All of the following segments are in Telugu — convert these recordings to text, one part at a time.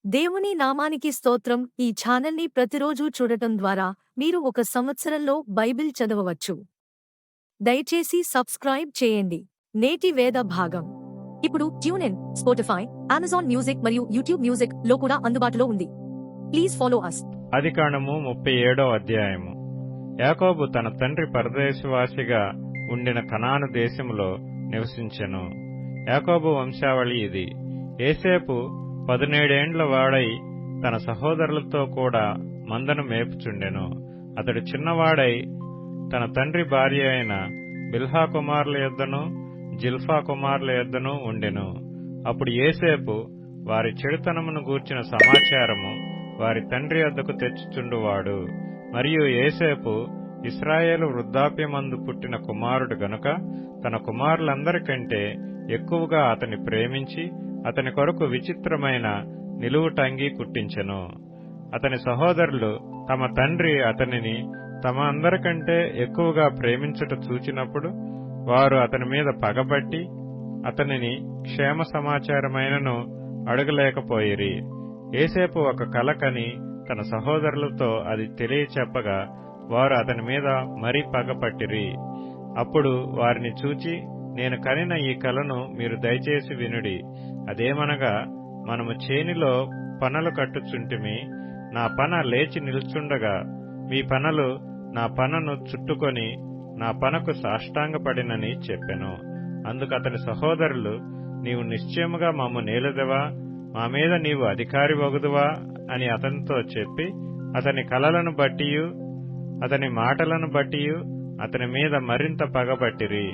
దేవుని నామానికి స్తోత్రం. ఈ ఛానల్ని ప్రతిరోజూ చూడటం ద్వారా మీరు ఒక సంవత్సరంలో బైబిల్ చదవవచ్చు. దయచేసి సబ్స్క్రైబ్ చేయండి. నేటి వేద భాగం ఇప్పుడు tune in, Spotify, Amazon music మరియు యూట్యూబ్ మ్యూజిక్ లో కూడా అందుబాటులో ఉంది. Please follow us. ఆదికాండము 37వ అధ్యాయము. యాకోబు తన తండ్రి పరదేశవాసిగా ఉండిన కనాను దేశములో నివసించెను. యాకోబు వంశావళి ఇది. యోసేపు 17 ఏండ్ల వాడై తన సహోదరులతో కూడా మందను మేపుచుండెను. అతడు చిన్నవాడై తన తండ్రి భార్య అయిన బిల్హా కుమారుల యొద్దను జిల్ఫా కుమారుల యొద్దను ఉండెను. అప్పుడు యోసేపు వారి చెడుతనమును గూర్చిన సమాచారము వారి తండ్రి వద్దకు తెచ్చుచుండువాడు. మరియు యోసేపు ఇశ్రాయేలు వృద్ధాప్యమందు పుట్టిన కుమారుడు గనుక తన కుమారులందరికంటే ఎక్కువగా అతని ప్రేమించి అతని కొరకు విచిత్రమైన నిలువుటంగి కుట్టించెను. అతని సహోదరులు తమ తండ్రి అతనిని తమ అందరికంటే ఎక్కువగా ప్రేమించుట చూచినప్పుడు వారు అతని మీద పగబట్టి అతనిని క్షేమ సమాచారమైనను అడగలేకపోయిరి. యోసేపు ఒక కల కని తన సహోదరులతో అది తెలియచెప్పగా వారు అతని మీద మరీ పగపట్టిరి. అప్పుడు వారిని చూచి, నేను కనిన ఈ కలను మీరు దయచేసి వినుడి. అదేమనగా, మనము చేనిలో పనలు కట్టుచుంటిమి. నా పన లేచి నిల్చుండగా మీ పనలు నా పనను చుట్టుకొని నా పనకు సాష్టాంగపడినని చెప్పెను. అందుకు అతని సహోదరులు, నీవు నిశ్చయముగా మమ్ము నేలదవా, మా మీద నీవు అధికారి వగుదువా అని అతనితో చెప్పి అతని కలలను బట్టియు అతని మాటలను బట్టియు అతని మీద మరింత పగబట్టిరి.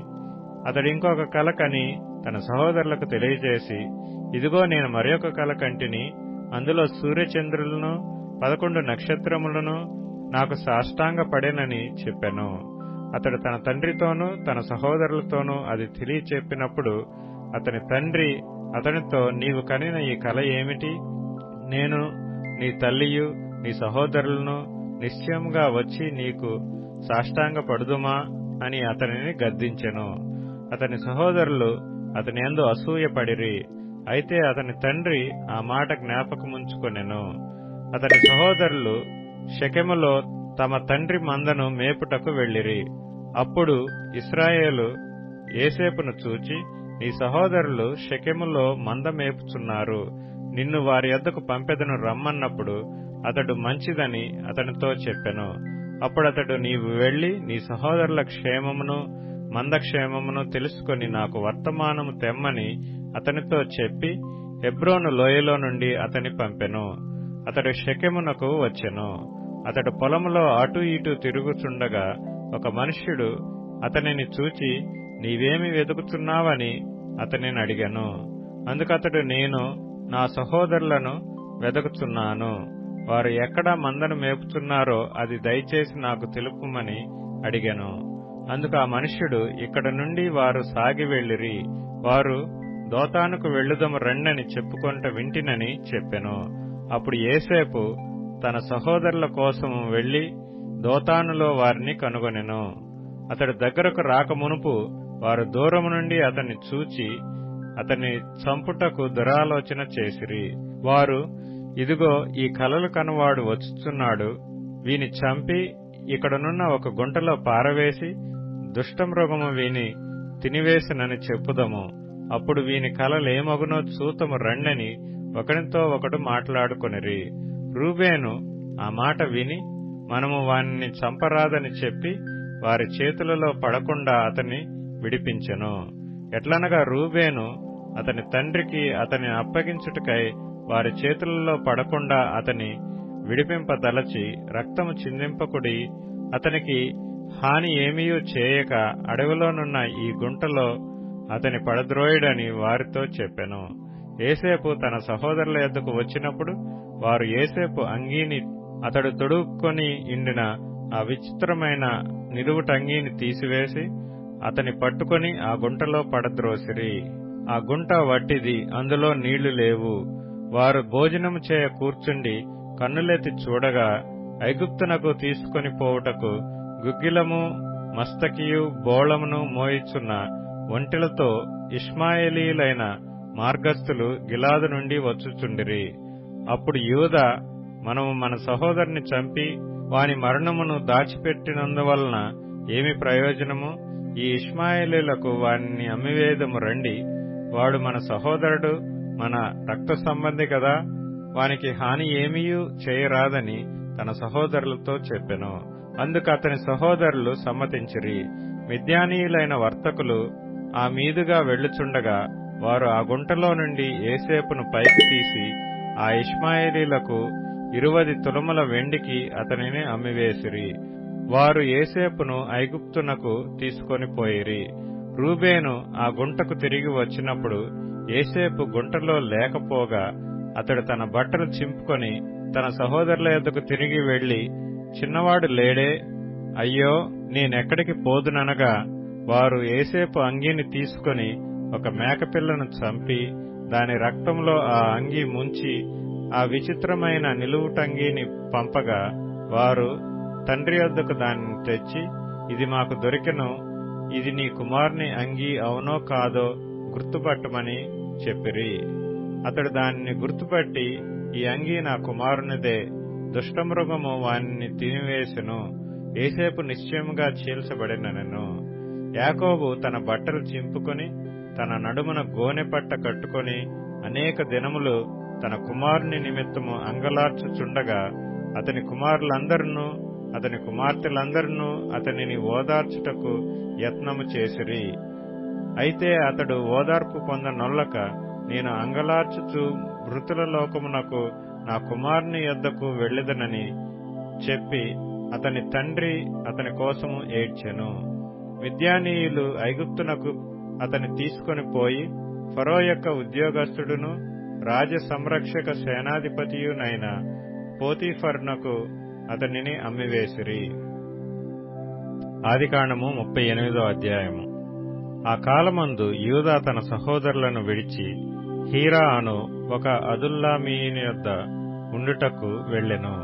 అతడు ఇంకొక కల కని తన సహోదరులకు తెలియజేసి, ఇదిగో నేను మరొక కల కంటిని. అందులో సూర్యచంద్రులను 11 నక్షత్రములను నాకు సాష్టాంగపడెనని చెప్పెను. అతడు తన తండ్రితోనూ తన సహోదరులతోనూ అది తెలియచెప్పినప్పుడు అతని తండ్రి అతనితో, నీవు కనిన ఈ కల ఏమిటి? నేను నీ తల్లియు నీ సహోదరులను నిశ్చయముగా వచ్చి నీకు సాష్టాంగపడుదుమా అని అతనిని గద్దించెను. అతని సహోదరులు అతని యందు అసూయపడిరి. అయితే అతని తండ్రి ఆ మాట జ్ఞాపకముంచుకొనెను. అతని సహోదరులు షెకెములో తమ తండ్రి మందను మేపుటకు వెళ్ళిరి. అప్పుడు ఇశ్రాయేలు యోసేపును చూచి, నీ సహోదరులు షెకెములో మంద మేపుచున్నారు, నిన్ను వారి యొద్దకు పంపెదను రమ్మన్నప్పుడు అతడు మంచిదని అతనితో చెప్పెను. అప్పుడతడు, నీవు వెళ్లి నీ సహోదరుల క్షేమమును మందక్షేమమును తెలుసుకొని నాకు వర్తమానము తెమ్మని అతనితో చెప్పి హెబ్రోను లోయలో నుండి అతని పంపెను. అతడు షెకెమునకు వచ్చెను. అతడు పొలములో అటూ ఇటూ తిరుగుచుండగా ఒక మనుష్యుడు అతనిని చూచి, నీవేమి వెతుకుతున్నావని అతనిని అడిగాను. అందుకతడు, నేను నా సహోదరులను వెతుకుచున్నాను. వారు ఎక్కడ మందను మేపుచున్నారో అది దయచేసి నాకు తెలుపుమని అడిగాను. అందుకు ఆ మనుష్యుడు, ఇక్కడ నుండి వారు సాగి వెళ్ళిరి. వారు దోతానుకు వెళ్ళుదము రండని చెప్పుకొంట వింటినని చెప్పెను. అప్పుడు యోసేపు తన సహోదరుల కోసము వెళ్లి దోతానులో వారిని కనుగొనెను. అతడు దగ్గరకు రాకమునుపు వారు దూరము నుండి అతన్ని చూచి అతన్ని చంపుటకు దురాలోచన చేసిరి. వారు, ఇదిగో ఈ కలలు కనువాడు వచ్చుచున్నాడు, వీని చంపి ఇక్కడనున్న ఒక గుంటలో పారవేసి దుష్టమృగము వీని తినివేసినని చెప్పుదము. అప్పుడు వీని కలలేమగునో చూతము రండని ఒకనితో ఒకడు మాట్లాడుకొనిరి. రూబేను ఆ మాట విని, మనము వానిని చంపరాదని చెప్పి వారి చేతులలో పడకుండా అతన్ని విడిపించెను. ఎట్లనగా రూబేను అతని తండ్రికి అతని అప్పగించుటకై వారి చేతులలో పడకుండా అతని విడిపింపదలచి, రక్తము చిందింపకుడి, అతనికి హాని ఏమీయూ చేయక అడవిలోనున్న ఈ గుంటలో అతని పడద్రోయుడని వారితో చెప్పెను. యోసేపు తన సహోదరుల యొద్దకు వచ్చినప్పుడు వారు యోసేపు అంగీని, అతడు తొడుక్కొని ఇండిన ఆ విచిత్రమైన నిలువుటంగీని తీసివేసి అతని పట్టుకొని ఆ గుంటలో పడద్రోసిరి. ఆ గుంట వట్టిది, అందులో నీళ్లు లేవు. వారు భోజనము చేయ కూర్చుండి కన్నులెత్తి చూడగా ఐగుప్తునకు తీసుకొని పోవుటకు గుగ్గిలము మస్తకియు బోళమును మోయిచున్న ఒంటెలతో ఇష్మాయేలీయులైన మార్గస్థులు గిలాదు నుండి వచ్చుచుండిరి. అప్పుడు యూదా, మనము మన సహోదరుని చంపి వాని మరణమును దాచిపెట్టినందువలన ఏమి ప్రయోజనము? ఈ ఇష్మాయేలీయులకు వానిని అమ్మివేదము రండి. వాడు మన సహోదరుడు, మన రక్త సంబంధి కదా, వానికి హాని ఏమీయూ చేయరాదని తన సహోదరులతో చెప్పెను. అందుకు అతని సహోదరులు సమ్మతించిరి. మిద్యానీయులైన వర్తకులు ఆ మీదుగా వెళ్ళుచుండగా వారు ఆ గుంటలో నుండి యోసేపును పైకి తీసి ఆ ఇష్మాయేలీయులకు 20 తులముల వెండికి అతనిని అమ్మివేసిరి. వారు యోసేపును ఐగుప్తునకు తీసుకొని పోయిరి. రూబేను ఆ గుంటకు తిరిగి వచ్చినప్పుడు యోసేపు గుంటలో లేకపోగా అతడు తన బట్టలు చింపుకొని తన సహోదరుల యొద్దకు తిరిగి వెళ్లి, చిన్నవాడు లేడే, అయ్యో నేనెక్కడికి పోదుననగా వారు యోసేపు అంగీని తీసుకొని ఒక మేకపిల్లను చంపి దాని రక్తంలో ఆ అంగీ ముంచి ఆ విచిత్రమైన నిలువుటంగీని పంపగా వారు తండ్రి యొద్దకు దానిని తెచ్చి, ఇది మాకు దొరికెను, ఇది నీ కుమారుని అంగీ అవునో కాదో గుర్తుపట్టమని చెప్పిరి. అతడు దానిని గుర్తుపట్టి, ఈ అంగీ నా కుమారునిదే, దుష్టమృగము వానిని తినివేసెను, యోసేపు నిశ్చయముగా చీల్చబడినెను. యాకోబు తన బట్టలు చింపుకొని తన నడుమున గోనెపట్ట కట్టుకొని అనేక దినములు తన కుమారుని నిమిత్తము అంగలార్చుచుండగా అతని కుమారులందరినూ అతని కుమార్తెలందరినూ అతనిని ఓదార్చుటకు యత్నము చేసిరి. అయితే అతడు ఓదార్పు పొందనొల్లక, నేను అంగలార్చుచు మృతుల లోకమునకు నా కుమారుని యొద్దకు వెళ్ళెదనని చెప్పి అతని తండ్రి అతని కోసము ఏడ్చెను. మిద్యానీయులు ఐగుప్తునకు అతని తీసుకొని పోయి ఫరో యొక్క ఉద్యోగస్తుడును రాజ సంరక్షక సేనాధిపతియునైన పోతీఫరునకు అతనిని అమ్మివేసిరి. ఆదికాండము 38వ అధ్యాయము. ఆ కాలమందు యూదా తన సహోదరులను విడిచి హీరా అను ఒక అదుల్లామీయుని యొద్ద ఉండుటకు వెళ్ళెను.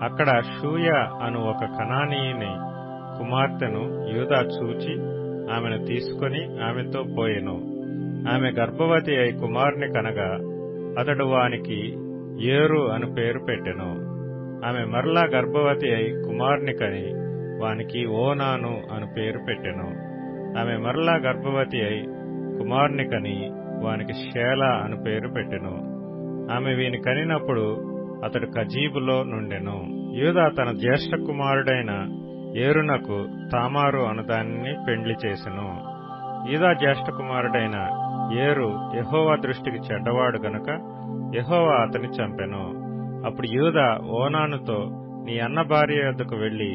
అక్కడ షూయ అను ఒక కనానీయుని కుమార్తెను యూదా చూచి ఆమెను తీసుకొని ఆమెతో పోయెను. ఆమె గర్భవతి అయి కుమారుని కనగా అతడు వానికి ఏరు అను పేరు పెట్టెను. ఆమె మరలా గర్భవతి అయి కుమారుని కని వానికి ఓనాను అను పేరు పెట్టెను. ఆమె మరలా గర్భవతి అయి కుమారుని కని వానికి షేలా అను పేరు పెట్టెను. ఆమె వీని కనినప్పుడు అతడు కజీబులో నుండెను. యూదా తన జ్యేష్ఠ కుమారుడైన ఏరునకు తామారు అను దానిని పెండ్లి చేసెను. యూదా జ్యేష్ఠ కుమారుడైన ఏరు యెహోవా దృష్టికి చెడ్డవాడు గనుక యెహోవా అతని చంపెను. అప్పుడు యూదా ఓనానుతో, నీ అన్న భార్య యొద్దకు వెళ్లి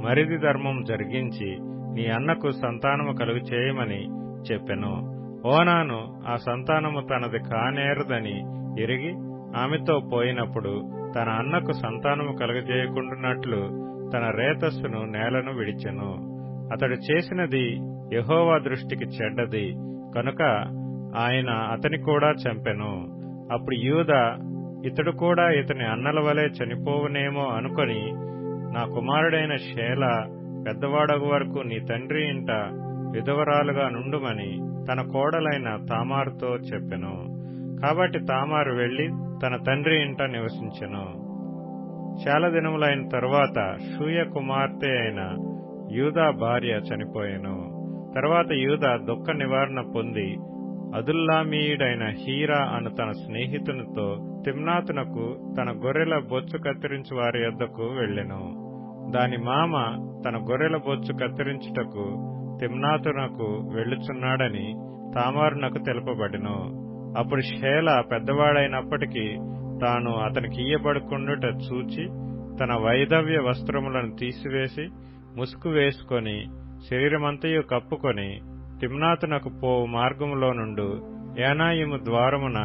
మరిది ధర్మం జరిగించి నీ అన్నకు సంతానము కలుగు చేయమని చెప్పెను. ఓనాను ఆ సంతానము తనది కానేరదని ఎరిగి ఆమెతో పోయినప్పుడు తన అన్నకు సంతానము కలుగజేయకుండునట్లు తన రేతస్సును నేలను విడిచెను. అతడు చేసినది యెహోవా దృష్టికి చెడ్డది కనుక ఆయన అతని కూడా చంపెను. అప్పుడు యూదా, ఇతడు కూడా ఇతని అన్నల వలె చనిపోవునేమో అనుకొని, నా కుమారుడైన షేలా పెద్దవాడగు వరకు నీ తండ్రి ఇంట విధవరాలుగా నుండుమని తన కోడలైన తామారుతో చెప్పెను. కాబట్టి తామారు వెళ్లి తన తండ్రి ఇంట నివసించెను. చాలా దినములైన తరువాత షూయ కుమార్తె అయిన యూదా భార్య చనిపోయెను. తర్వాత యూదా దుఃఖ నివారణ పొంది అదుల్లామీయుడైన హీరా అను తన స్నేహితునితో తిమ్నాతునకు తన గొర్రెల బొచ్చు కత్తిరించు వారి యొద్దకు వెళ్ళెను. దాని మామ తన గొర్రెల బొచ్చు కత్తిరించుటకు తిమ్నాతునకు వెళ్ళుచున్నాడని తామారునకు తెలుపబడెను. అప్పుడు షేలా పెద్దవాడైనప్పటికీ తాను అతనికి ఇయ్యబడుకుండుట చూచి తన వైధవ్య వస్త్రములను తీసివేసి ముసుగు వేసుకొని శరీరమంతయు కప్పుకొని తిమ్నాతునకు పోవు మార్గములో నుండు ఏనాయిము ద్వారమున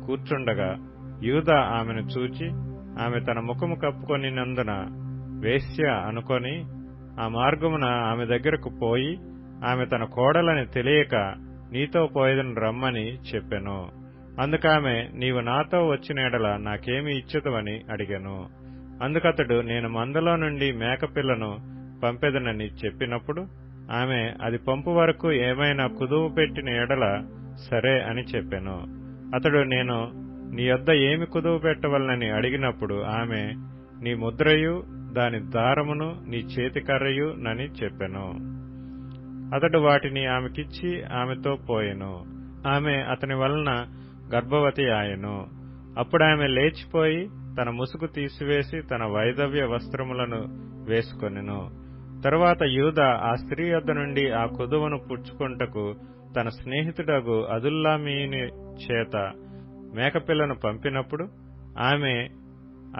కూర్చుండగా యూదా ఆమెను చూచి ఆమె తన ముఖము కప్పుకొనినందున వేశ్య అనుకొని ఆ మార్గమున ఆమె దగ్గరకు పోయి ఆమె తన కోడలని తెలియక నీతో పోయేదను రమ్మని చెప్పెను. అందుకామె, నీవు నాతో వచ్చిన ఎడల నాకేమి ఇచ్చుదవని అడిగెను. అందుకతడు, నేను మందలో నుండి మేకపిల్లను పంపెదనని చెప్పినప్పుడు ఆమె, అది పంపు వరకు ఏమైనా కుదువు పెట్టిన ఎడల సరే అని చెప్పెను. అతడు, నేను నీ యొద్ద ఏమి కుదువ పెట్టవలనని అడిగినప్పుడు ఆమె, నీ ముద్రయు దాని దారమును నీ చేతికర్రయు నని చెప్పెను. అతడు వాటిని ఆమెకిచ్చి ఆమెతో పోయెను. ఆమె అతని వలన గర్భవతి ఆయెను. అప్పుడామె లేచిపోయి తన ముసుగు తీసివేసి తన వైధవ్య వస్త్రములను వేసుకొనెను. తరువాత యూదా ఆ స్త్రీ యొద్ద నుండి ఆ కుదువను పుచ్చుకొనుటకు తన స్నేహితుడగు అదుల్లామీని చేత మేకపిల్లను పంపినప్పుడు ఆమె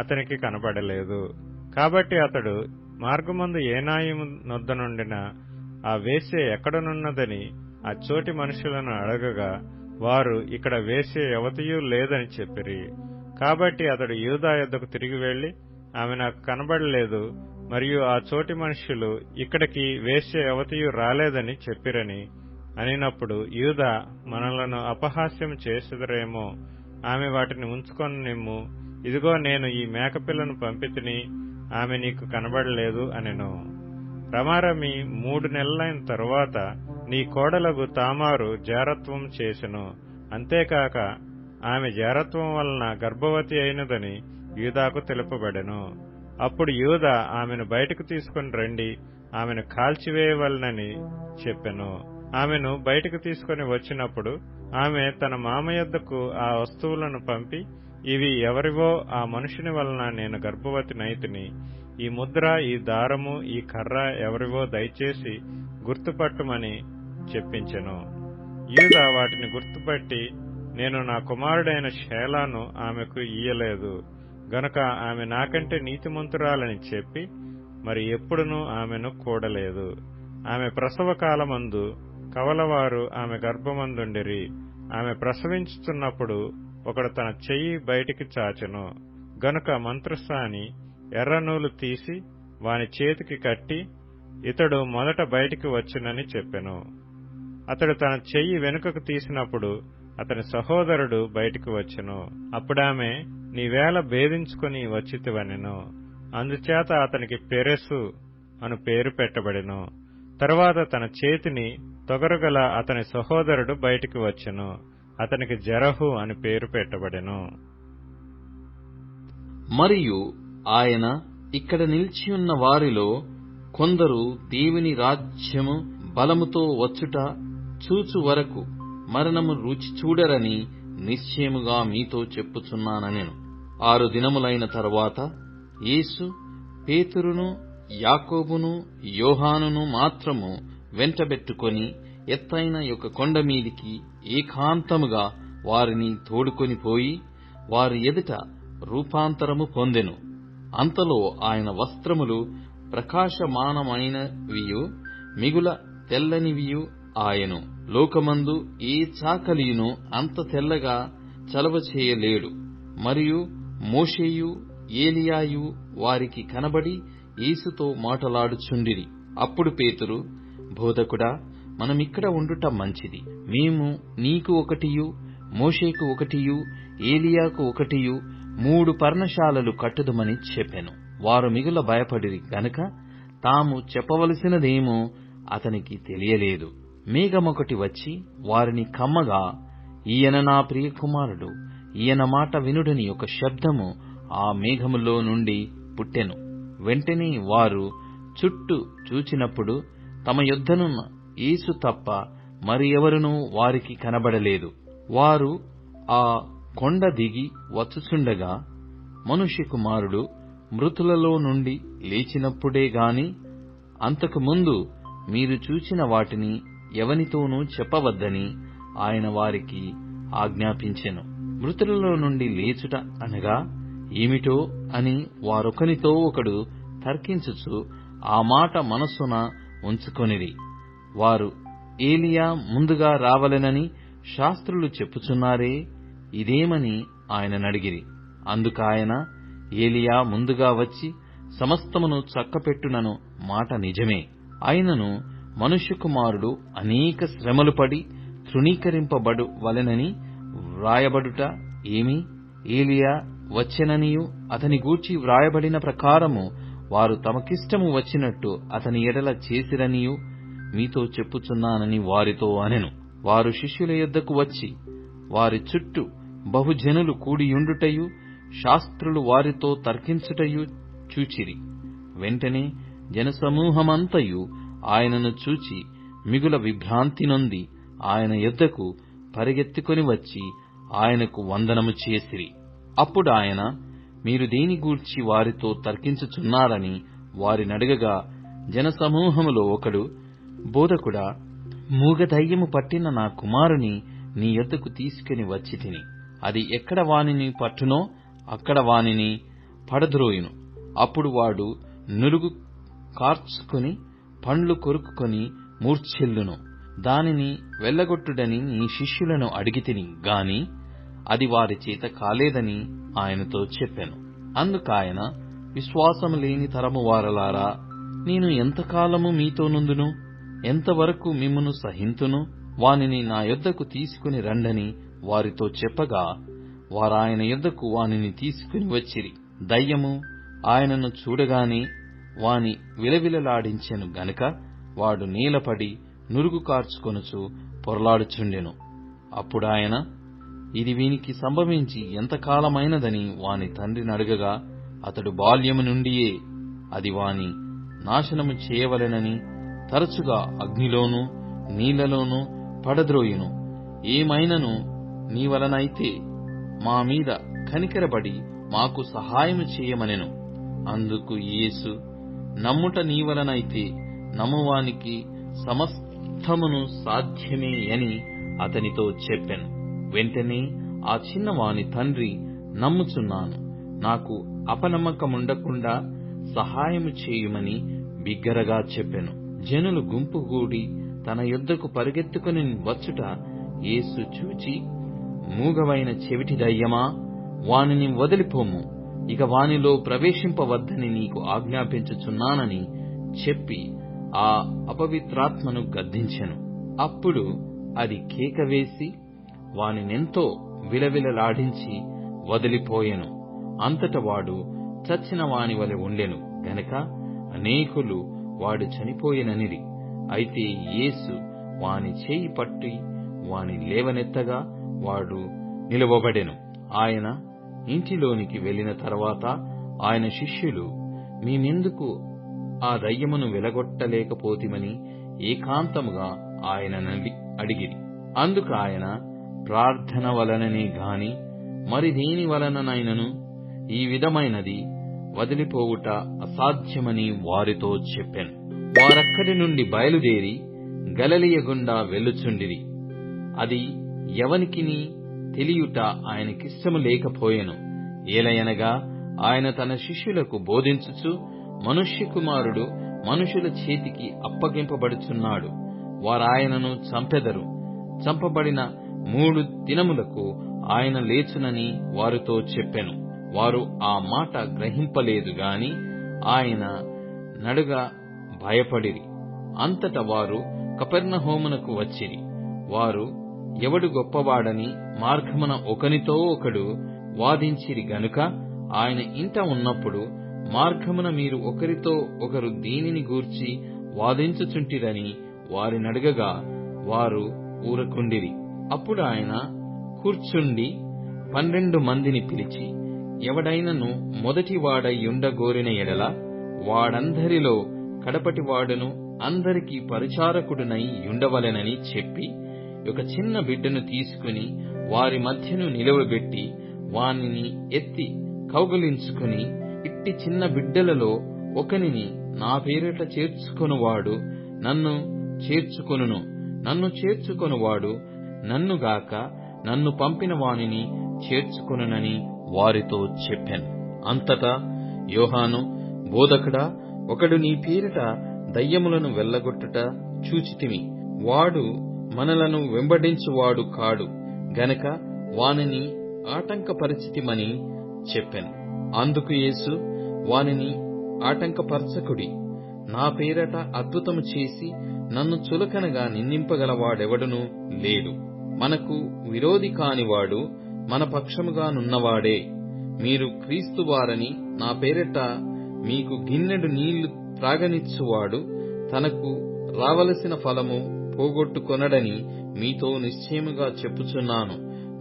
అతనికి కనబడలేదు. కాబట్టి అతడు మార్గమందు ఏనాయిము నొద్ద నుండిన ఆ వేశ్య ఎక్కడనున్నదని ఆ చోటి మనుషులను అడగగా వారు, ఇక్కడ వేశ్య యవతియూ లేదని చెప్పిరి. కాబట్టి అతడు యూదా యొద్దకు తిరిగి వెళ్లి, ఆమె నాకు కనబడలేదు, మరియు ఆ చోటి మనుష్యులు ఇక్కడికి వేశ్య యవతియు రాలేదని చెప్పిరని అనినప్పుడు యూదా, మనలను అపహాస్యం చేసెదరేమో, ఆమె వాటిని ఉంచుకొని నిమ్ము, ఇదిగో నేను ఈ మేకపిల్లను పంపితిని, ఆమె నీకు కనబడలేదు అనెను. రమారమి 3 నెలలైన తరువాత నీ కోడలగు తామారు జారత్వం చేసెను. అంతేకాక ఆమె జారత్వం వలన గర్భవతి అయినదని యూదాకు తెలుపబడెను. అప్పుడు యూదా ఆమెను బయటకు తీసుకుని రండి, ఆమెను కాల్చివేయవలనని చెప్పెను. ఆమెను బయటకు తీసుకుని వచ్చినప్పుడు ఆమె తన మామ యొద్దకు ఆ వస్తువులను పంపి, ఇవి ఎవరివో ఆ మనుషుని వలన నేను గర్భవతినైతిని. ఈ ముద్ర, ఈ దారము, ఈ కర్ర ఎవరివో దయచేసి గుర్తుపట్టుమని చెప్పించెను. యూదా వాటిని గుర్తుపట్టి, నేను నా కుమారుడైన షేలాను ఆమెకు ఇయ్యలేదు గనుక ఆమె నాకంటే నీతిమంతురాలని చెప్పి మరి ఎప్పుడునూ ఆమెను కూడలేదు. ఆమె ప్రసవ కాలమందు కవలవారు ఆమె గర్భమందుండిరి. ఆమె ప్రసవించుతున్నప్పుడు ఒకడు తన చెయ్యి బయటికి చాచెను గనుక మంత్రసాని ఎర్రనూలు తీసి వాని చేతికి కట్టి, ఇతడు మొదట బయటికి వచ్చునని చెప్పెను. అతడు తన చెయ్యి వెనుకకు తీసినప్పుడు అతని సహోదరుడు బయటికి వచ్చెను. అప్పుడామె, నీవేళ భేదించుకుని వచ్చితివనెను. అందుచేత అతనికి పెరెసు అను పేరు పెట్టబడెను. తరువాత తన చేతిని తొగరగల అతని సహోదరుడు బయటికి వచ్చెను. అతనికి జరహు అని పేరు పెట్టబడెను. మరియు ఆయన, ఇక్కడ నిలిచియున్న వారిలో కొందరు దేవుని రాజ్యము బలముతో వచ్చుట చూచు వరకు మరణము రుచి చూడరని నిశ్చయముగా మీతో చెప్పుచున్నానెను. 6 దినములైన తరువాత యేసు పేతురును, యాకోబును, యోహానును మాత్రము వెంటబెట్టుకొని ఎత్తైన యొక్క కొండ మీదికి ఏకాంతముగా వారిని తోడుకొని పోయి వారి ఎదుట రూపాంతరము పొందెను. అంతలో ఆయన వస్త్రములు ప్రకాశమానమైనవియు మిగుల తెల్లనివియు ఆయను. లోకమందు ఏ చాకలియును అంత తెల్లగా చలవ చేయలేడు. మరియు మోషేయు, ఏలియాయు వారికి కనబడి యేసుతో మాటలాడుచుండిరి. అప్పుడు పేతురు, బోధకుడా, మనమిక్కడ ఉండుట మంచిది. మేము నీకు ఒకటియు, మోషేకు ఒకటియు, ఏలియాకు ఒకటియు 3 పర్ణశాలలు కట్టుదమని చెప్పెను. వారు మిగుల భయపడిరి గనుక తాము చెప్పవలసినదేమో అతనికి తెలియలేదు. మేఘమొకటి వచ్చి వారిని కమ్మగా, ఈయన నా ప్రియ కుమారుడు, ఈయన మాట వినుడని ఒక శబ్దము ఆ మేఘములో నుండి పుట్టెను. వెంటనే వారు చుట్టూ చూచినప్పుడు తమ యొద్దనున్న యేసు తప్ప మరి ఎవరునూ వారికి కనబడలేదు. వారు ఆ కొండ దిగి వచ్చుచుండగా, మనుష్య కుమారుడు మృతులలో నుండి లేచినప్పుడే గాని అంతకు ముందు మీరు చూచిన వాటిని ఎవనితోనూ చెప్పవద్దని ఆయన వారికి ఆజ్ఞాపించెను. మృతులలో నుండి లేచుట అనగా ఏమిటో అని వారొకనితో ఒకడు తర్కించుచు ఆ మాట మనస్సున ఉంచుకొనిరి. వారు, ఏలియా ముందుగా రావలెనని శాస్త్రులు చెప్పుచున్నారే, ఇదేమని ఆయననడిగిరి. అందుకాయన, ఏలియా ముందుగా వచ్చి సమస్తమును చక్కపెట్టునను మాట నిజమే. అయినను మనుష్య కుమారుడు అనేక శ్రమలు పడి తృణీకరింపబడు వలెనని వ్రాయబడుట ఏమి? ఏలియా వచ్చెననియు అతని గూర్చి వ్రాయబడిన ప్రకారము వారు తమకిష్టము వచ్చినట్టు అతని ఎడల చేసిరనియు మీతో చెప్పుచున్నానని వారితో అనెను. వారు శిష్యుల యొద్దకు వచ్చి వారి చుట్టూ బహుజనులు కూడియుండుటయు శాస్త్రులు వారితో తర్కించుటయు చూచిరి. వెంటనే జనసమూహమంతయు ఆయనను చూచి మిగుల విభ్రాంతి నొంది ఆయన యొద్దకు పరిగెత్తుకొని వచ్చి ఆయనకు వందనము చేసిరి. అప్పుడాయన, మీరు దేని గూర్చి వారితో తర్కించుచున్నారని వారినడగగా, జనసమూహములో ఒకడు, బోధకుడా, మూగదయ్యము పట్టిన నా కుమారుని నీ యొద్దకు తీసుకుని వచ్చితిని. అది ఎక్కడ వానిని పట్టునో అక్కడ వానిని పడద్రోయును. అప్పుడు వాడు నురుగు కార్చుకొని పండ్లు కొరుకుకొని మూర్ఛిల్లును. దానిని వెళ్ళగొట్టుడని నీ శిష్యులను అడిగితిని గాని అది వారి చేత కాలేదని ఆయనతో చెప్పెను. అందుకాయన, విశ్వాసము లేని తరము వారలారా, నేను ఎంతకాలము మీతో నుందును? ఎంతవరకు మిమ్మును సహింతును? వానిని నా యొద్దకు తీసుకుని రండని వారితో చెప్పగా, వారాయన యొద్దకు వానిని తీసుకుని వచ్చిరి. దయ్యము ఆయనను చూడగానే వాని విలవిలలాడించెను గనుక వాడు నేలపడి నురుగు కార్చుకొనుచు పొరలాడుచుండెను. అప్పుడాయన, ఇది వీనికి సంభవించి ఎంతకాలమైనదని వాని తండ్రినడగగా, అతడు బాల్యము నుండియే అది వాని నాశనము చేయవలెనని తరచుగా అగ్నిలోనూ నీళ్లలోనూ పడద్రోయును. ఏమైనను నీ వలనైతే మా మీద కనికరబడి మాకు సహాయము చేయమనెను. అందుకు యేసు, నమ్ముట నీ వలనైతే నమ్మువానికి సమస్తమును సాధ్యమే అని అతనితో చెప్పెను. వెంటనే ఆ చిన్నవాని తండ్రి, నమ్ముచున్నాను, నాకు అపనమ్మకముండకుండా సహాయము చేయుమని బిగ్గరగా చెప్పెను. జనులు గుంపుగూడి తన యొద్దకు పరిగెత్తుకుని వచ్చుట యేసు చూచి, మూగవైన చెవిటి దయ్యమా, వానిని వదిలిపోము, ఇక వానిలో ప్రవేశింపవద్దని నీకు ఆజ్ఞాపించుచున్నానని చెప్పి ఆ అపవిత్రాత్మను గద్దించెను. అప్పుడు అది కేక వేసి వానినెంతో విలవిలలాడించి వదిలిపోయెను. అంతట వాడు చచ్చిన వాని వలె ఉండెను గనక అనేకులు వాడు చనిపోయెననిరి. అయితే యేసు వాని చేయి పట్టి వాని లేవనెత్తగా వాడు నిలువబడెను. ఆయన ఇంటిలోనికి వెళ్లిన తరువాత ఆయన శిష్యులు, మేమెందుకు ఆ దయ్యమును వెలగొట్టలేకపోతిమని ఏకాంతముగా ఆయనను అడిగిరి. అందుకు ఆయన, ప్రార్థన వలననే గాని మరి దేని వలననైనను ఈ విధమైనది వదిలిపోవుట అసాధ్యమని వారితో చెప్పెను. వారక్కడి నుండి బయలుదేరి గలిలయ గుండా వెళ్ళుచుండిరి. అది ఎవనికిని తెలియుట ఆయనకిష్టము లేకపోయెను. ఏలయనగా ఆయన తన శిష్యులకు బోధించుచు, మనుష్య కుమారుడు మనుషుల చేతికి అప్పగింపబడుచున్నాడు, వారాయనను చంపెదరు, చంపబడిన 3 దినములకు ఆయన లేచునని వారితో చెప్పెను. వారు ఆ మాట గ్రహింపలేదు గాని ఆయన నడుగా భయపడిరి. అంతటా వారు కపెర్నహూమునకు వచ్చిరి. వారు ఎవడు గొప్పవాడని మార్గమున ఒకనితో ఒకడు వాదించిరి గనుక ఆయన ఇంట ఉన్నప్పుడు, మార్గమున మీరు ఒకరితో ఒకరు దేనిని గూర్చి వాదించుచుంటిరని వారినడగగా వారు ఊరకుండిరి. అప్పుడు ఆయన కూర్చుండి 12 మందిని పిలిచి, ఎవడైనను మొదటివాడయుండగోరిన ఎడల వాడందరిలో కడపటివాడును అందరికీ పరిచారకుడునై యుండవలెనని చెప్పి, ఒక చిన్న బిడ్డను తీసుకుని వారి మధ్యను నిలువబెట్టి వానిని ఎత్తి కౌగలించుకుని, ఇట్టి చిన్న బిడ్డలలో ఒకనిని నా పేరిట చేర్చుకొనువాడు నన్ను చేర్చుకొనును, నన్ను చేర్చుకొనువాడు నన్నుగాక నన్ను పంపిన వానిని చేర్చుకొనునని వారితో చెప్పెను. అంతటా యోహాను, బోధకుడా, ఒకడు నీ పేరిట దయ్యములను వెళ్ళగొట్టుట చూచితిమి. వాడు మనలను వెంబడించువాడు కాడు గనక వానిని ఆటంకపరిచితిమని చెప్పెను. అందుకు యేసు, వానిని ఆటంకపరచకుడి. నా పేరట అద్భుతము చేసి నన్ను చులకనగా నిందింపగలవాడెవడునూ లేడు. మనకు విరోధి కానివాడు మన పక్షముగానున్నవాడే. మీరు క్రీస్తువారని నా పేరిట మీకు గిన్నెడు నీళ్లు త్రాగనిచ్చువాడు తనకు రావలసిన ఫలము పోగొట్టుకొనడని మీతో నిశ్చయముగా చెప్పుచున్నాను.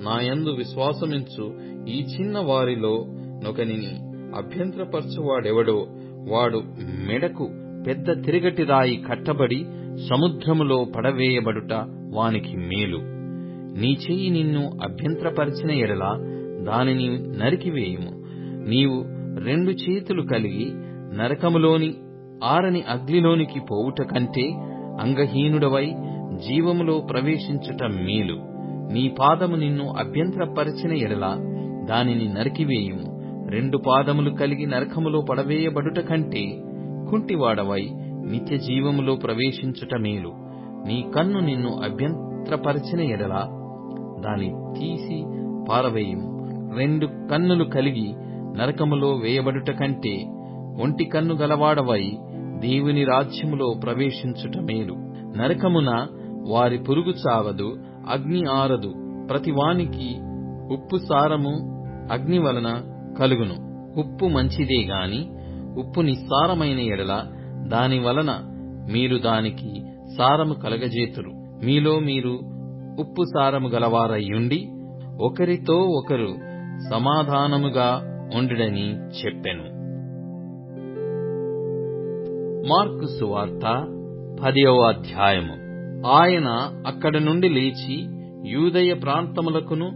నాయందు విశ్వాసమించు ఈ చిన్న వారిలో నొకనిని అభ్యంతరపరచువాడెవడో వాడు మెడకు పెద్ద తిరగటి రాయి కట్టబడి సముద్రములో పడవేయబడుట వానికి మేలు. నీ చెయ్యి నిన్ను అభ్యంతరపరిచిన ఎడల దానిని నరికివేయుము. నీవు 2 చేతులు కలిగి నరకములోని ఆరని అగ్నిలోనికి పోవుట కంటే అంగహీనుడవై జీవములో ప్రవేశించుట మేలు. నీ పాదము నిన్ను అభ్యంతరపరిచిన ఎడల దానిని నరికివేయుము. 2 పాదములు కలిగి నరకములో పడవేయబడుట కంటే కుంటివాడవై నిత్య జీవములో ప్రవేశించుట మేలు. నీ కన్ను నిన్ను అభ్యంతరపరిచిన ఎడల దాని తీసి పారవేయుము. 2 కన్నులు కలిగి నరకములో వేయబడుట కంటే ఒంటి కన్ను గలవాడవై దేవుని రాజ్యములో ప్రవేశించుట మేలు. నరకమున వారి పురుగు చావదు, అగ్ని ఆరదు. ప్రతివానికి ఉప్పు సారము అగ్ని వలన కలుగును. ఉప్పు మంచిదే గాని ఉప్పు నిస్సారమైన ఎడల దాని వలన మీరు దానికి సారము కలగజేతురు. మీలో మీరు ఉప్పు సారము గలవారయ్యుండి ఒకరితో ఒకరు సమాధానముగా ఉండుడని చెప్పెను. మార్కు సువార్త 10వ అధ్యాయము. ఆయన అక్కడ నుండి లేచి యూదయ ప్రాంతములకును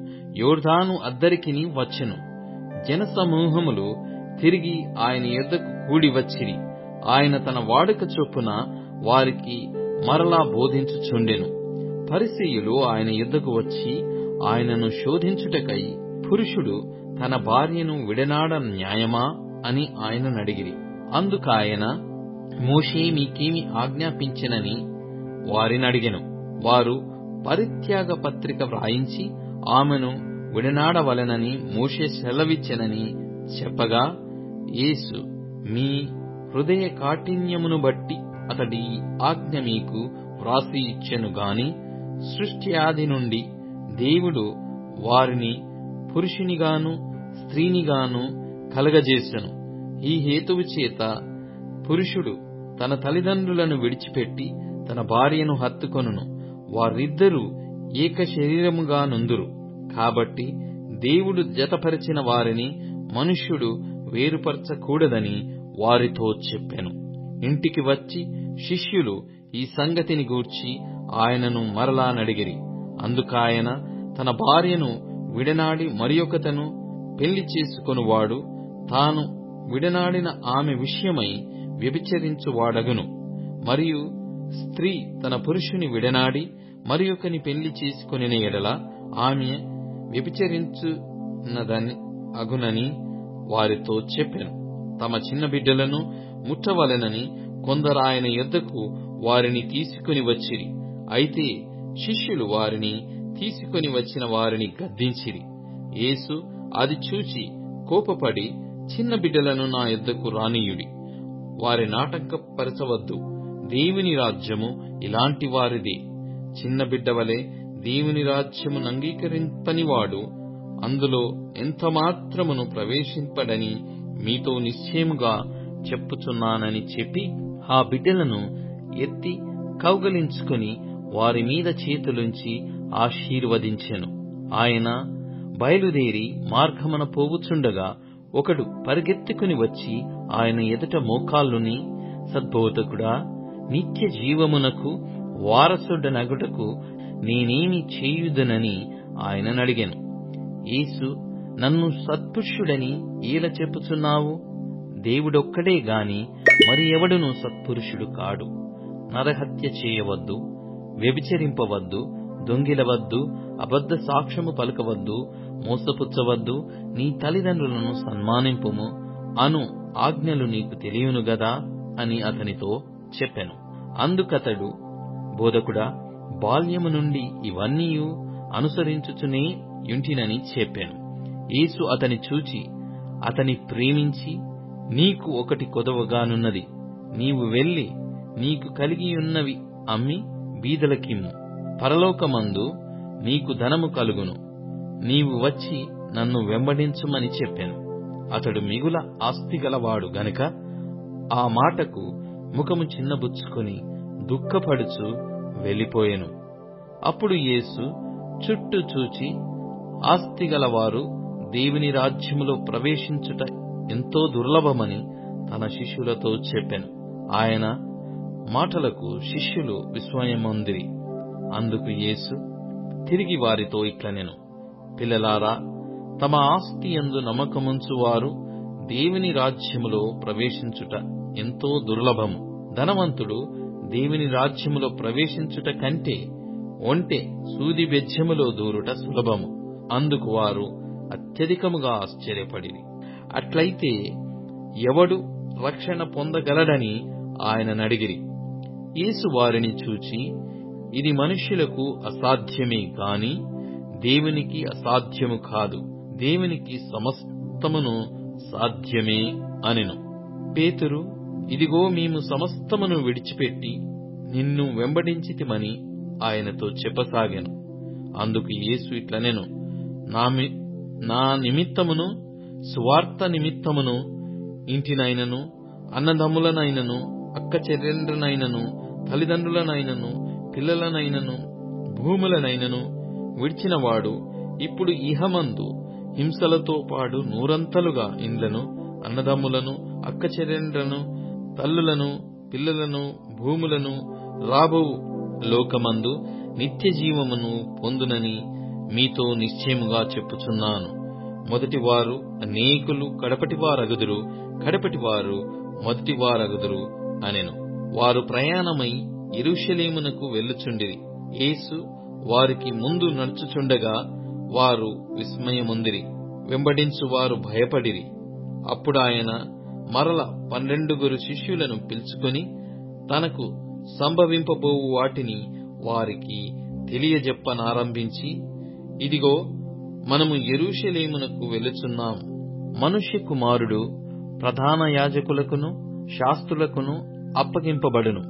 యోర్దాను అద్దరికిని వచ్చెను. జనసమూహములు తిరిగి ఆయన యొద్దకు కూడి వచ్చిరి. ఆయన తన వాడుక చొప్పున వారికి మరలా బోధించుచుండెను. పరిసయ్యులు ఆయన యొద్దకు వచ్చి ఆయనను శోధించుటకై, పురుషుడు తన భార్యను విడనాడ న్యాయమా అని ఆయనను అడిగిరి. అందుకాయన, మోషే మీకేమి ఆజ్ఞాపించెనని వారినడిగెను. వారు పరిత్యాగ పత్రిక వ్రాయించి ఆమెను విడనాడవలెనని మోషే సెలవిచ్చెనని చెప్పగా, యేసు, మీ హృదయ కాఠిన్యమును బట్టి అతడి ఆజ్ఞ మీకు వ్రాసి ఇచ్చెను గాని సృష్టి ఆది నుండి దేవుడు వారిని పురుషునిగాను స్త్రీనిగాను కలగజేసెను. ఈ హేతువు చేత పురుషుడు తన తల్లిదండ్రులను విడిచిపెట్టి తన భార్యను హత్తుకొనును, వారిద్దరూ ఏక శరీరముగా నుందురు. కాబట్టి దేవుడు జతపరిచిన వారిని మనుష్యుడు వేరుపరచకూడదని వారితో చెప్పెను. ఇంటికి వచ్చి శిష్యులు ఈ సంగతిని గూర్చి ఆయనను మరలా నడిగిరి. అందుకాయన, తన భార్యను విడనాడి మరియొకతను పెళ్లి చేసుకొనువాడు తాను విడనాడిన ఆమె విషయమై వ్యభిచరించువాడగును. మరియు స్త్రీ తన పురుషుని విడనాడి మరియొకని పెళ్లి చేసుకొనిన ఎడల ఆమె వ్యభిచరించున్నదని అగునని వారితో చెప్పెను. తమ చిన్న బిడ్డలను ముట్టవలెనని కొందరాయన యొద్దకు వారిని తీసుకుని వచ్చిరి. అయితే శిష్యులు వారిని తీసుకొని వచ్చిన వారిని గద్దించిరి. యేసు అది చూచి కోపపడి, చిన్న బిడ్డలను నా యొద్దకు రానీయుడి, వారి నాటకపరచవద్దు. దేవుని రాజ్యము ఇలాంటి వారిదే. చిన్న బిడ్డవలే దేవుని రాజ్యమును అంగీకరింపనివాడు అందులో ఎంతమాత్రమును ప్రవేశింపడని మీతో నిశ్చయముగా చెప్పుచున్నానని చెప్పి ఆ బిడ్డలను ఎత్తి కౌగలించుకుని వారి మీద చేతులుంచి ఆశీర్వదించెను. ఆయన బయలుదేరి మార్గమున పోవుచుండగా ఒకడు పరిగెత్తుకుని వచ్చి ఆయన ఎదుట మోకాళ్ళుని, సద్బోధకుడా, నిత్య జీవమునకు వారసుడనగుటకు నేనేమి చేయుదునని ఆయననడిగెను. యేసు, నన్ను సత్పురుషుడని ఏల చెప్పుచున్నావు? దేవుడొక్కడే గాని మరి ఎవడునూ సత్పురుషుడు కాడు. నరహత్య చేయవద్దు, వ్యభిచరింపవద్దు, దొంగిలవద్దు, అబద్ధ సాక్ష్యము పలకవద్దు, మోసపుచ్చవద్దు, నీ తల్లిదండ్రులను సన్మానింపుము అను ఆజ్ఞలు నీకు తెలియను గదా అని అతనితో చెప్పెను. అందుకతడు, బోధకుడా, బాల్యము నుండి ఇవన్నీయు అనుసరించుచునే యుంటినని చెప్పాను. యేసు అతని చూచి అతని ప్రేమించి, నీకు ఒకటి కొదవగానున్నది. నీవు వెళ్లి నీకు కలిగియున్నవి అమ్మి బీదలకిమ్ము, పరలోకమందు నీకు ధనము కలుగును. నీవు వచ్చి నన్ను వెంబడించుమని చెప్పాను. అతడు మిగుల ఆస్తిగలవాడు గనుక ఆ మాటకు ముఖము చిన్నబుచ్చుకొని దుఃఖపడుచు వెళ్లిపోయెను. అప్పుడు యేసు చుట్టూ చూచి ఆస్తిగలవారు దేవుని రాజ్యములో ప్రవేశించుట ఎంతో దుర్లభమని తన శిష్యులతో చెప్పెను. ఆయన మాటలకు శిష్యులు విస్మయమొందిరి. అందుకు యేసు తిరిగి వారితో ఇట్లనెను, పిల్లలారా, తమ ఆస్తి యందు నమ్మకముంచువారు దేవుని రాజ్యములో ప్రవేశించుట ఎంతో దుర్లభము. ధనవంతుడు దేవుని రాజ్యములో ప్రవేశించుట కంటే ఒంటె సూది బెజ్జములో దూరుట సులభము. అందుకు వారు అత్యధికముగా ఆశ్చర్యపడిరి. అట్లయితే ఎవడు రక్షణ పొందగలడని ఆయననడిగిరి. యేసు వారిని చూచి, ఇది మనుష్యులకు అసాధ్యమే గాని దేవునికి అసాధ్యము కాదు. దేవునికి సమస్తమును సాధ్యమే అనెను. పేతురు, ఇదిగో మేము సమస్తమును విడిచిపెట్టి నిన్ను వెంబడించితిమని ఆయనతో చెప్పసాగెను. అందుకు యేసు ఇట్లనెను, నా నిమిత్తమును సువార్త నిమిత్తమును ఇంటినైనను అన్నదమ్ములనైనను అక్క చెల్లెండ్రనైనను తల్లిదండ్రులనైనను పిల్లలనైనను భూములనైనను విడిచినవాడు ఇప్పుడు ఇహమందు హింసలతో పాడు నూరంతలుగా ఇండ్లను అన్నదమ్ములను అక్క చెల్లెండ్రను తల్లులను పిల్లలను భూములను రాబో లోకమందు నిత్య జీవమును పొందునని మీతో నిశ్చయముగా చెప్పుచున్నాను. మొదటివారు అనేకులు కడపటివారగుదురు, కడపటివారు మొదటివారగుదురు అనెను. వారు ప్రయాణమై యెరూషలేమునకు వెళ్ళుచుండిరి. యేసు వారికి ముందు నడుచుచుండగా వారు విస్మయమొందిరి, వెంబడించువారు భయపడిరి. అప్పుడు ఆయన మరల 12 శిష్యులను పిలుచుకొని తనకు సంభవింపబోవు వాటిని వారికి తెలియజెప్పనారంభించి, ఇదిగో, మనము యెరూషలేమునకు వెళ్ళుచున్నాం. మనుష్య కుమారుడు ప్రధాన యాజకులకును శాస్త్రులకును అప్పగింపబడును.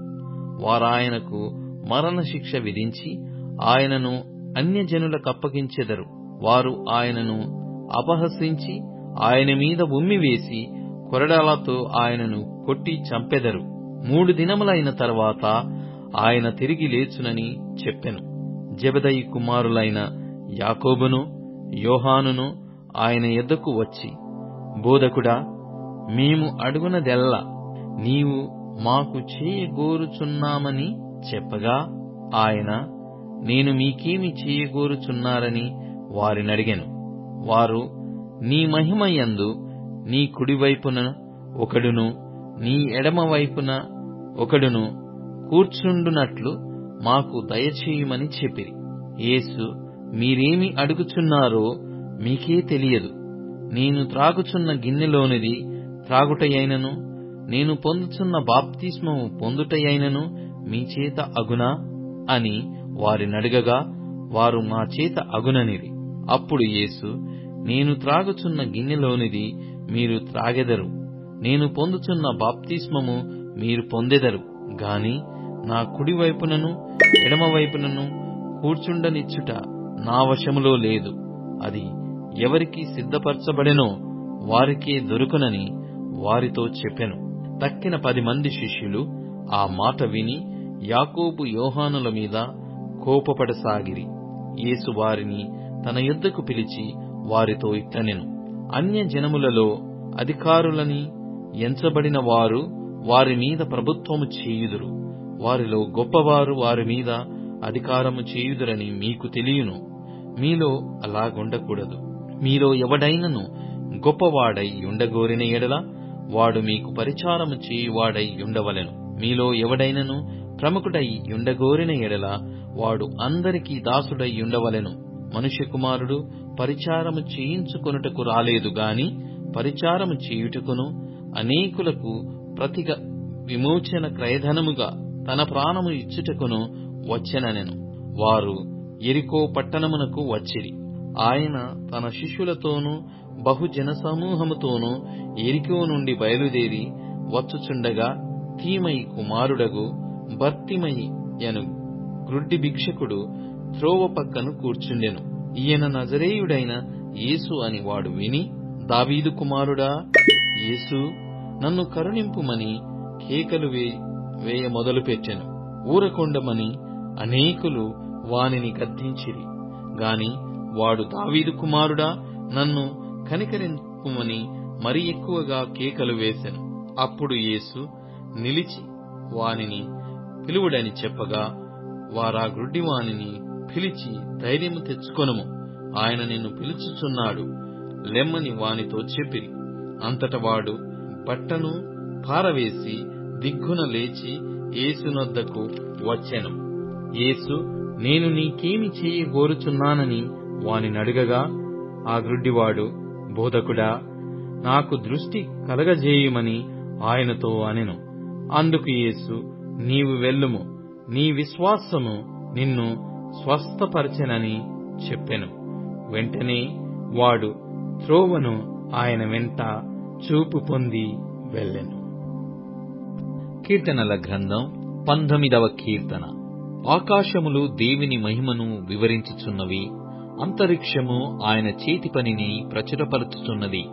వారాయనకు మరణశిక్ష విధించి ఆయనను అన్యజనులకప్పగించెదరు. వారు ఆయనను అపహసించి ఆయన మీద ఉమ్మివేసి కొరడాలతో ఆయనను కొట్టి చంపెదరు. 3 దినములైన తర్వాత ఆయన తిరిగి లేచునని చెప్పెను. జెబెదయి కుమారులైన యాకోబును యోహానును ఆయన యొద్దకు వచ్చి, బోధకుడా, మేము అడుగునదెల్లా నీవు మాకు చేయగోరుచున్నామని చెప్పగా ఆయన, నేను మీకేమి చేయగోరుచున్నారని వారినడిగెను. వారు, నీ మహిమయందు నీ కుడివైపున ఒకడును నీ ఎడమవైపున ఒకడును కూర్చుండునట్లు మాకు దయచేయమని చెప్పిరి. యేసు, మీరేమి అడుగుచున్నారో మీకే తెలియదు. నేను త్రాగుచున్న గిన్నెలోనిది త్రాగుటయైనను నేను పొందుచున్న బాప్తిస్మము పొందుటయైనను మీ చేత అగునా అని వారినడగగా వారు మా చేత అగుననిరి. అప్పుడు యేసు, నేను త్రాగుచున్న గిన్నెలోనిది మీరు త్రాగెదరు, నేను పొందుచున్న బాప్తిస్మము మీరు పొందెదరు గాని నా కుడివైపునను ఎడమవైపునను కూర్చుండనిచ్చుట నా వశములో లేదు. అది ఎవరికి సిద్ధపరచబడెనో వారికే దొరుకునని వారితో చెప్పెను. తక్కిన 10 మంది శిష్యులు ఆ మాట విని యాకోబు యోహానుల మీద కోపపడసాగిరి. యేసు వారిని తన యొద్దకు పిలిచి వారితో ఇట్లనెను, అన్యజనములలో అధికారులని ఎంచబడిన వారు వారి మీద ప్రభుత్వము చేయుదురు. వారిలో గొప్పవారు వారి మీద అధికారము చేయుదురని మీకు తెలియను. మీలో అలాగుండకూడదు. మీలో ఎవడైనను గొప్పవాడై ఉండగోరిన ఎడల వాడు మీకు పరిచారము చేయువాడై ఉండవలెను. మీలో ఎవడైనను ప్రముఖుడై ఉండగోరిన ఎడల వాడు అందరికీ దాసుడై ఉండవలెను. మనుష్య కుమారుడు పరిచారము చేయించుకొనుటకు రాలేదు గాని పరిచారము చేయుటకును అనేకులకు ప్రతిగా విమోచన క్రయధనముగా తన ప్రాణము ఇచ్చుటకును వచ్చెననెను. వారు యెరికో పట్టణమునకు వచ్చిరి. ఆయన తన శిష్యులతోనూ బహుజన సమూహముతోనూ యెరికో నుండి బయలుదేరి వచ్చుచుండగా తీమయి కుమారుడగు బర్తిమయి యను గ్రుడ్డి భిక్షకుడు త్రోవ పక్కను కూర్చుండెను. ఈయన నజరేయుడైన యేసు అని వాడు విని, దావీదు కుమారుడా యేసు, నన్ను కరుణింపుమని కేకలు వేయ మొదలుపెట్టెను. ఊరకొండమని అనేకులు వానిని గద్దించిరి గాని వాడు, దావీదు కుమారుడా, నన్ను కనికరింపుమని మరి ఎక్కువగా కేకలు వేసెను. అప్పుడు యేసు నిలిచి వానిని పిలువుడని చెప్పగా, వారా గ్రుడ్డివానిని పిలిచి, ధైర్యము తెచ్చుకొనుము, ఆయన నిన్ను పిలుచుచున్నాడు, లెమ్మని వానితో చెప్పిరి. అంతట వాడు బట్టను పారవేసి దిగ్గున లేచి యేసునొద్దకు వచ్చెను. యేసు, నేను నీకేమి చేయగోరుచున్నానని వానినడుగగా, ఆ గ్రుడ్డివాడు, బోధకుడా, నాకు దృష్టి కలగజేయుమని ఆయనతో అనెను. అందుకు యేసు, నీవు వెళ్ళుము, నీ విశ్వాసము నిన్ను స్వస్థపరచెనని చెప్పెను. వెంటనే వాడు త్రోవను ఆయన వెంట చూపు పొంది వెళ్ళెను. కీర్తనల గ్రంథం 19వ కీర్తన. ఆకాశములు దేవుని మహిమను వివరించుచున్నవి, అంతరిక్షము ఆయన చేతి పనిని ప్రచురపరచుచున్నది.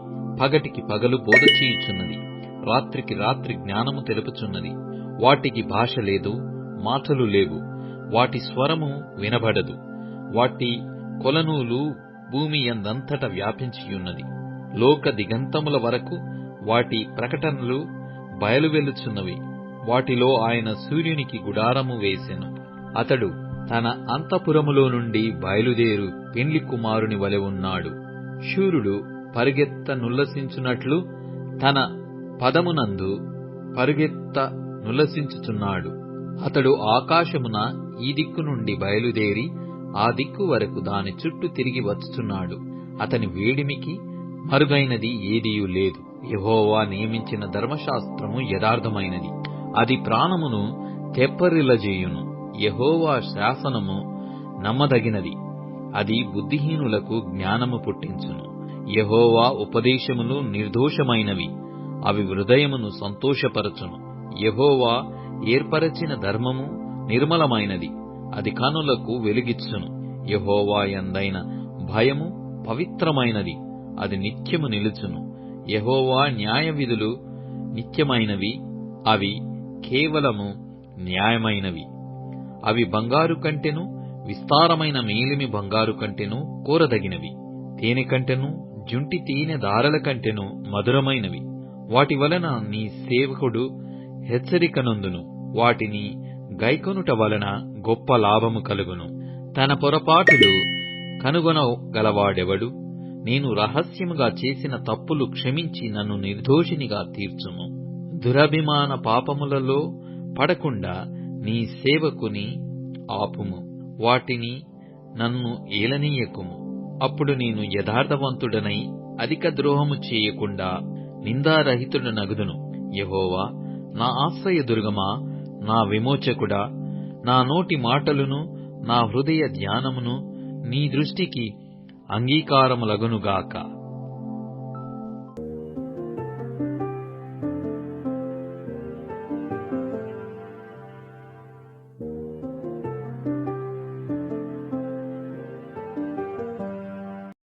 పగటికి పగలు బోధ చేయుచున్నది, రాత్రికి రాత్రి జ్ఞానము తెలుపుచున్నది. వాటికి భాష లేదు, మాటలు లేవు, వాటి స్వరము వినబడదు. వాటి కొలనూలు భూమి యందంతట వ్యాపించియున్నది. లోక దిగంతముల వరకు వాటి ప్రకటనలు బయలువెళ్ళుచున్నవి. వాటిలో ఆయన సూర్యునికి గుడారము వేసెను. అతడు తన అంతఃపురములో నుండి బయలుదేరు పెండ్లి కుమారుని వలె ఉన్నాడు. శూరుడు పరుగెత్తనుల్లసించున్నట్లు తన పదమునందు పరుగెత్తనుల్లసించుచున్నాడు. అతడు ఆకాశమున ఈ దిక్కు నుండి బయలుదేరి ఆ దిక్కు వరకు దాని చుట్టూ తిరిగి వచ్చుచున్నాడు. అతని వేడిమికి మరుగైనది ఏదియూ లేదు. యెహోవా నియమించిన ధర్మశాస్త్రము యథార్థమైనది, అది ప్రాణమును తెప్పరిల్లజేయును. యెహోవా శాసనము నమ్మదగినది, అది బుద్ధిహీనులకు జ్ఞానము పుట్టించును. యెహోవా ఉపదేశములు నిర్దోషమైనవి, అవి హృదయమును సంతోషపరచును. యెహోవా ఏర్పరచిన ధర్మము నిర్మలమైనది, అది కనులకు వెలుగిచ్చును. యెహోవా యందైన భయము పవిత్రమైనది, అది నిత్యము నిలుచును. యెహోవా న్యాయ విధులు నిత్యమైనవి, అవి కేవలము న్యాయమైనవి. అవి బంగారు కంటెను, విస్తారమైన మేలిమి బంగారు కంటెను కోరదగినవి. తేనె కంటెను, జుంటి తేనె దారల కంటెను మధురమైనవి. వాటి వలన నీ సేవకుడు హెచ్చరికనందును, వాటిని గైకొనుట వలన గొప్ప లాభము కలుగును. తన పొరపాటులు కనుగొనగలవాడెవడు? నేను రహస్యముగా చేసిన తప్పులు క్షమించి నన్ను నిర్దోషినిగా తీర్చుము. దురభిమాన పాపములలో పడకుండా నీ సేవకుని ఆపుము, వాటిని నన్ను ఏలనీయకుము. అప్పుడు నేను యథార్థవంతుడనై అధిక ద్రోహము చేయకుండా నిందారహితుడనగుదును. యెహోవా నా ఆశ్రయదుర్గమా, నా విమోచకుడా, నా నోటి మాటలును నా హృదయ ధ్యానమును నీ దృష్టికి అంగీకారములగునుగాక.